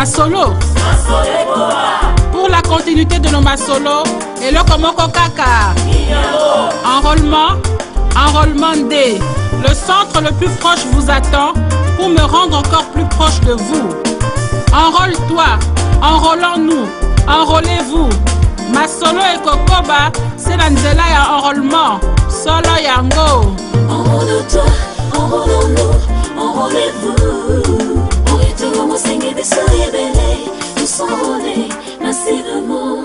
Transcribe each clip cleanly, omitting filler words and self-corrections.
Masolo. Pour la continuité de nos Masolo, et le Komoko Kaka. Enrôlement D. Le centre le plus proche vous attend pour me rendre encore plus proche de vous. Enrôle-toi, enrôlons-nous, enrôlez-vous. Masolo et Kokoba, c'est la nzela ya enrôlement. Solo yango. Enrôle-toi, enrôlons-nous, enrôlez-vous. Nous s'enrôler massivement.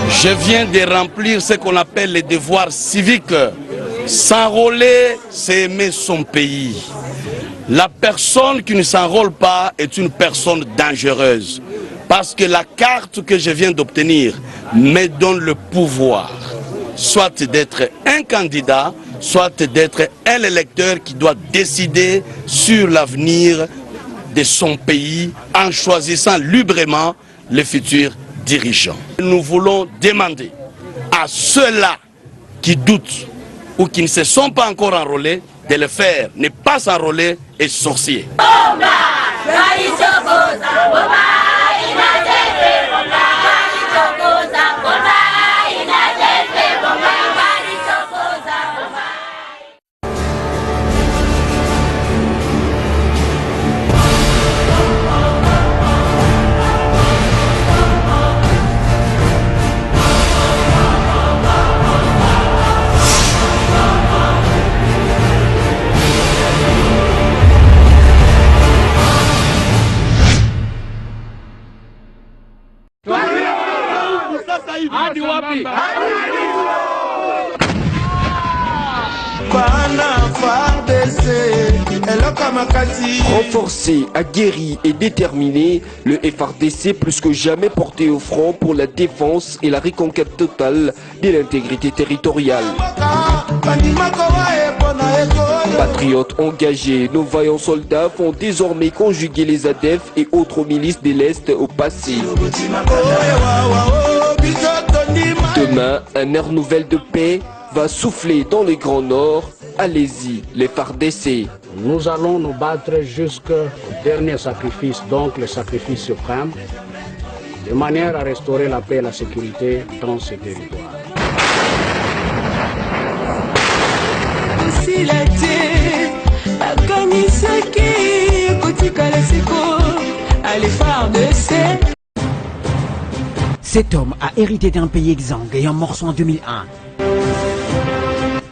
Je viens de remplir ce qu'on appelle les devoirs civiques. S'enrôler, c'est aimer son pays. La personne qui ne s'enrôle pas est une personne dangereuse. Parce que la carte que je viens d'obtenir me donne le pouvoir, soit d'être un candidat, soit d'être un électeur qui doit décider sur l'avenir de son pays en choisissant librement les futurs dirigeants. Nous voulons demander à ceux-là qui doutent ou qui ne se sont pas encore enrôlés de le faire, ne pas s'enrôler et sorcier. Hadi wapi? Bana FARDC Renforcé, aguerri et déterminé, le FARDC plus que jamais porté au front pour la défense et la reconquête totale de l'intégrité territoriale. Patriotes engagés, nos vaillants soldats font désormais conjuguer les ADF et autres milices de l'Est au passé. Demain, un air nouvel de paix va souffler dans le Grand Nord. Allez-y, les FARDC. Nous allons nous battre jusqu'au dernier sacrifice, donc le sacrifice suprême, de manière à restaurer la paix et la sécurité dans ce territoire. Cet homme a hérité d'un pays exsangue et en morceau en 2001.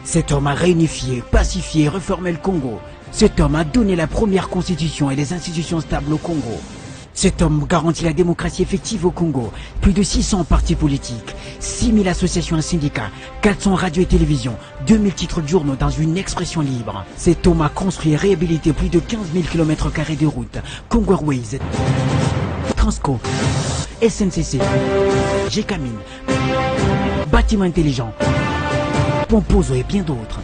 Cet homme a réunifié, pacifié, réformé le Congo. Cet homme a donné la première constitution et les institutions stables au Congo. Cet homme garantit la démocratie effective au Congo. Plus de 600 partis politiques, 6000 associations et syndicats, 400 radios et télévisions, 2000 titres de journaux dans une expression libre. Cet homme a construit et réhabilité plus de 15 000 km² de routes. Congo Airways, Transco, SNCC, Gécamine, Bâtiments intelligents, Pomposo et bien d'autres.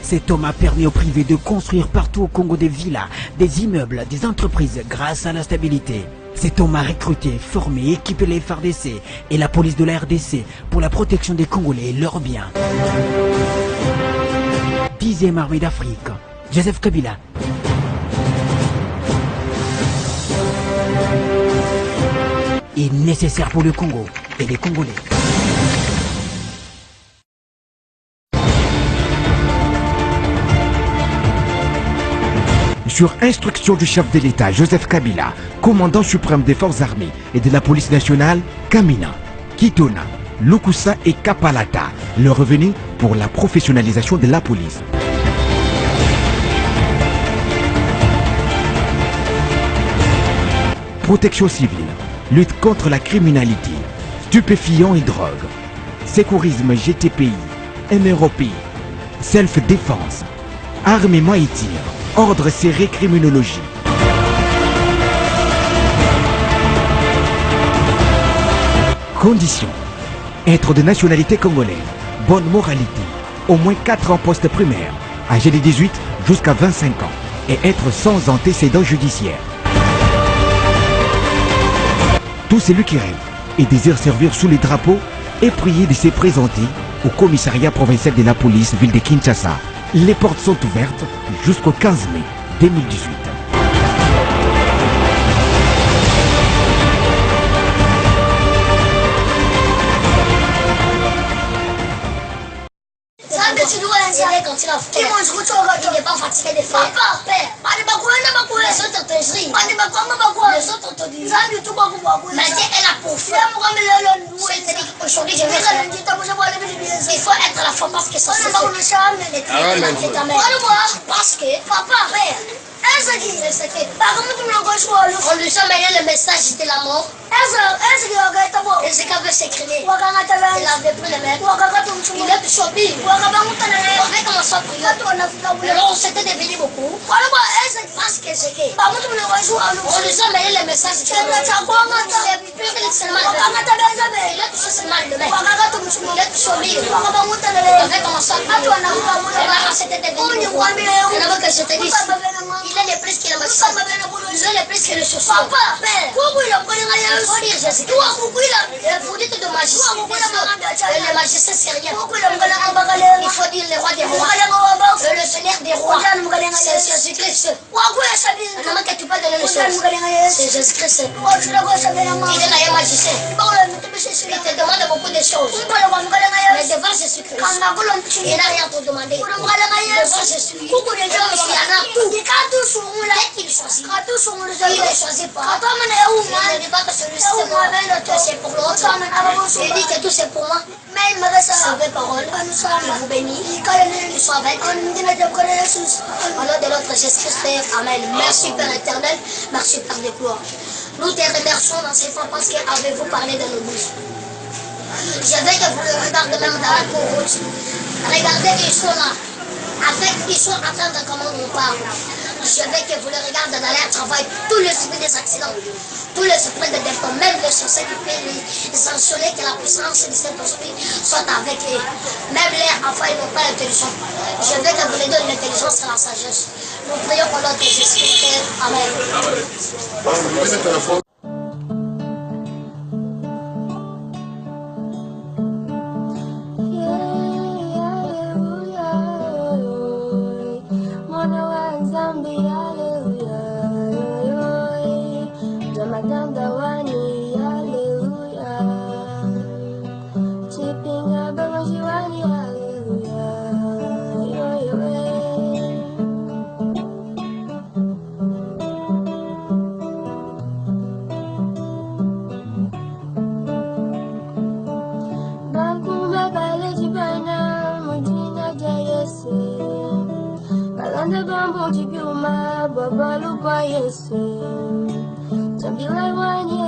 Cet homme a permis au privé de construire partout au Congo des villas, des immeubles, des entreprises grâce à la stabilité. Cet homme a recruté, formé, équipé les FARDC et la police de la RDC pour la protection des Congolais et leurs biens. 10e armée d'Afrique, Joseph Kabila. Est nécessaire pour le Congo et les Congolais. Sur instruction du chef de l'État, Joseph Kabila, commandant suprême des forces armées et de la police nationale, Kamina, Kitona, Lukusa et Kapalata, le revenu pour la professionnalisation de la police. Protection civile, lutte contre la criminalité, stupéfiants et drogue, sécurisme GTPI, MROPI, self-défense, armement et tir, ordre serré criminologie. Conditions: être de nationalité congolaise, bonne moralité, au moins 4 ans poste primaire, âgé de 18 jusqu'à 25 ans et être sans antécédents judiciaires. Tout celui qui rêve et désire servir sous les drapeaux est prié de se présenter au commissariat provincial de la police ville de Kinshasa. Les portes sont ouvertes jusqu'au 15 mai 2018. Il n'est pas fatigué de faire. Les autres teuseries. Les autres autodis. Mais Dieu est là pour faire. C'est-à-dire qu'aujourd'hui je vais faire. Il faut être à la foi parce que ça se fait. Parce que papa, père. On lui a mêlé le message de la mort. Et c'est qu'elle veut s'écrire. Il avait pris le maître. Il est choisi. On avait commencé à prier. Alors on s'était devenu beaucoup. Parce que c'est que on lui a mêlé le message de la mort. Il est plus seulement le maître. Il est touché seulement le maître. Il est choisi. On avait commencé à prier. Et là on s'était devenu beaucoup. Et là que je te dis, il est le plus que le magicien. Il est le plus que le chaussure. Il faut dire Jésus. Vous dites de magicien. Le magicien c'est rien. Il faut dire le roi des rois. Le seigneur des rois. C'est Jésus-Christ. Non mais que tu parles de la chose. C'est Jésus-Christ. Il est un magicien. Il te demande beaucoup de choses. Mais devant Jésus-Christ, il n'a rien pour demander. Devant Jésus-Christ, il y en a tout. Dès qu'il choisit, il ne choisit pas. Il ne dit pas que celui-ci c'est moi, c'est pour l'autre. Il dit que tout c'est pour moi. Sauvez parole, il vous bénit, il soit avec. Au nom de l'autre Jésus-Christ, Père, Amen. Merci Père éternel, merci Père de gloire. Nous te remercions dans ces fois parce qu'avez-vous parlé de nos bouches. Je veux que vous le regardez même dans la route. Regardez, ils sont là. Avec, ils sont en train de comment on parle. Je veux que vous le regardez dans leur travail, tous les suivis des accidents, tous les suivis de dépôt, même les chasseurs qui paient les sanctionnés que la puissance du Saint-Esprit soit avec eux. Même les enfants, ils n'ont pas l'intelligence. Je veux que vous les donnez l'intelligence et la sagesse. Nous prions pour notre Jésus-Christ. Amen. Baba lupa Yesu, sambil lewatnya